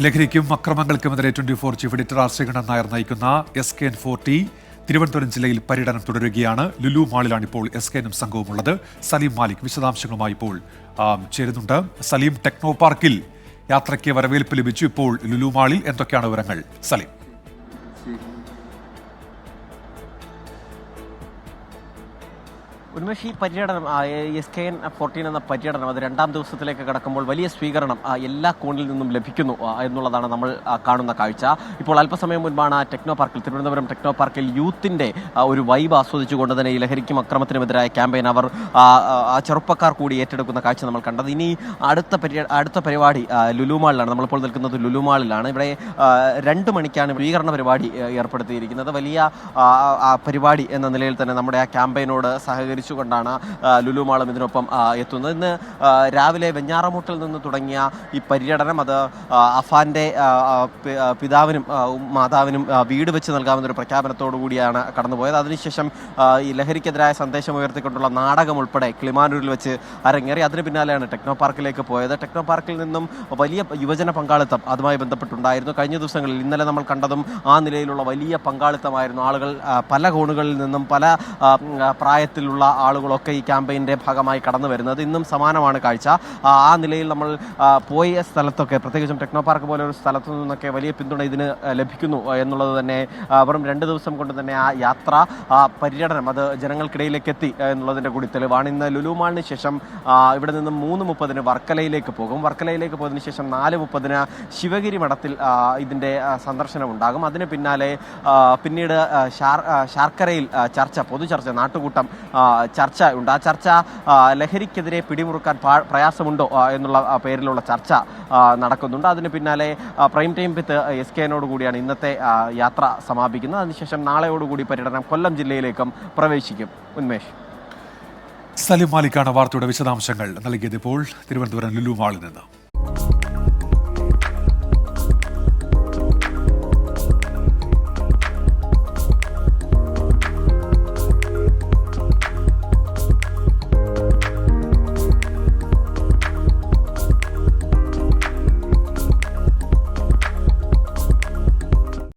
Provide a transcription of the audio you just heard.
ലഹരിക്കും അക്രമങ്ങൾക്കുമെതിരെ 24 chief editor R Sreekandan Nair നയിക്കുന്ന SKN40 Thiruvananthapuram ജില്ലയിൽ പര്യടനം തുടരുകയാണ്. ലുലു മാളിലാണ് ഇപ്പോൾ SKNും സംഘവും ഉള്ളത്. സലീം മാലിക് വിശദാംശങ്ങളുമായി ഇപ്പോൾ ചേരുന്നുണ്ട്. സലീം, ടെക്നോ പാർക്കിൽ യാത്രയ്ക്ക് വരവേൽപ്പ് ലഭിച്ചു. ഇപ്പോൾ ലുലു മാളിൽ എന്തൊക്കെയാണ് വിവരങ്ങൾ? സലീം. ഉന്മേഷ്, ഈ പര്യടനം SKN40 എന്ന പര്യടനം അത് രണ്ടാം ദിവസത്തിലേക്ക് കടക്കുമ്പോൾ വലിയ സ്വീകരണം എല്ലാ കോണിൽ നിന്നും ലഭിക്കുന്നു എന്നുള്ളതാണ് നമ്മൾ കാണുന്ന കാഴ്ച. ഇപ്പോൾ അല്പസമയം മുൻപാണ് തിരുവനന്തപുരം ടെക്നോ പാർക്കിൽ യൂത്തിൻ്റെ ഒരു വൈബ് ആസ്വദിച്ചുകൊണ്ട് തന്നെ ഈ ലഹരിക്കും അക്രമത്തിനുമെതിരായ ക്യാമ്പയിൻ അവർ ആ ചെറുപ്പക്കാർ കൂടി ഏറ്റെടുക്കുന്ന കാഴ്ച നമ്മൾ കണ്ടത്. ഇനി അടുത്ത പരിപാടി ലുലു മാളിലാണ്. നമ്മളിപ്പോൾ നിൽക്കുന്നത് ലുലു മാളിലാണ്. ഇവിടെ 2 മണിക്കാണ് സ്വീകരണ പരിപാടി ഏർപ്പെടുത്തിയിരിക്കുന്നത്. വലിയ പരിപാടി എന്ന നിലയിൽ തന്നെ നമ്മുടെ ആ ക്യാമ്പയിനോട് സഹകരിച്ചു കൊണ്ടാണ് ലുലു മാളും ഇതിനൊപ്പം എത്തുന്നത്. ഇന്ന് രാവിലെ വെഞ്ഞാറമൂട്ടിൽ നിന്ന് തുടങ്ങിയ ഈ പര്യടനം അത് അഫാന്റെ പിതാവിനും മാതാവിനും വീട് വെച്ച് നൽകാമെന്നൊരു പ്രഖ്യാപനത്തോടു കൂടിയാണ് കടന്നുപോയത്. അതിനുശേഷം ഈ ലഹരിക്കെതിരായ സന്ദേശം ഉയർത്തിക്കൊണ്ടുള്ള നാടകം ഉൾപ്പെടെ കിളിമാനൂരിൽ വെച്ച് അരങ്ങേറി. അതിന് പിന്നാലെയാണ് ടെക്നോ പാർക്കിലേക്ക് പോയത്. ടെക്നോ പാർക്കിൽ നിന്നും വലിയ യുവജന പങ്കാളിത്തം അതുമായി ബന്ധപ്പെട്ടുണ്ടായിരുന്നു. കഴിഞ്ഞ ദിവസങ്ങളിൽ ഇന്നലെ നമ്മൾ കണ്ടതും ആ നിലയിലുള്ള വലിയ പങ്കാളിത്തമായിരുന്നു. ആളുകൾ പല കോണുകളിൽ നിന്നും പല പ്രായത്തിലുള്ള ആളുകളൊക്കെ ഈ ക്യാമ്പയിൻ്റെ ഭാഗമായി കടന്നു വരുന്നത്. ഇന്നും സമാനമാണ് കാഴ്ച. ആ നിലയിൽ നമ്മൾ പോയ സ്ഥലത്തൊക്കെ, പ്രത്യേകിച്ചും ടെക്നോ പാർക്ക് പോലെ ഒരു സ്ഥലത്തു നിന്നൊക്കെ വലിയ പിന്തുണ ഇതിന് ലഭിക്കുന്നു എന്നുള്ളത് തന്നെ വെറും 2 ദിവസം കൊണ്ട് തന്നെ ആ യാത്ര, ആ പര്യടനം അത് ജനങ്ങൾക്കിടയിലേക്ക് എത്തി എന്നുള്ളതിൻ്റെ കൂടി തെളിവാണ്. ഇന്ന് ലുലു മാളിന് ശേഷം ഇവിടെ നിന്ന് 3:30 വർക്കലയിലേക്ക് പോകും. വർക്കലയിലേക്ക് പോയതിനു ശേഷം 4:30 ശിവഗിരി മഠത്തിൽ ഇതിൻ്റെ സന്ദർശനം ഉണ്ടാകും. അതിന് പിന്നാലെ പിന്നീട് ശാർക്കരയിൽ പൊതുചർച്ച, നാട്ടുകൂട്ടം ചർച്ച ഉണ്ട്. ആ ചർച്ച ലഹരിക്കെതിരെ പിടിമുറുക്കാൻ പ്രയാസമുണ്ടോ എന്നുള്ള പേരിലുള്ള ചർച്ച നടക്കുന്നുണ്ട്. അതിന് പിന്നാലെ പ്രൈം ടൈം വിത്ത് SKNോട് കൂടിയാണ് ഇന്നത്തെ യാത്ര സമാപിക്കുന്നത്. അതിനുശേഷം നാളെയോടുകൂടി പര്യടനം കൊല്ലം ജില്ലയിലേക്കും പ്രവേശിക്കും. ഉന്മേഷ്. സലീം മാലിക്കാണ് വാർത്തയുടെ വിശദാംശങ്ങൾ നൽകിയത്. ഇപ്പോൾ തിരുവനന്തപുരം ലുലു മാളിൽ നിന്ന്.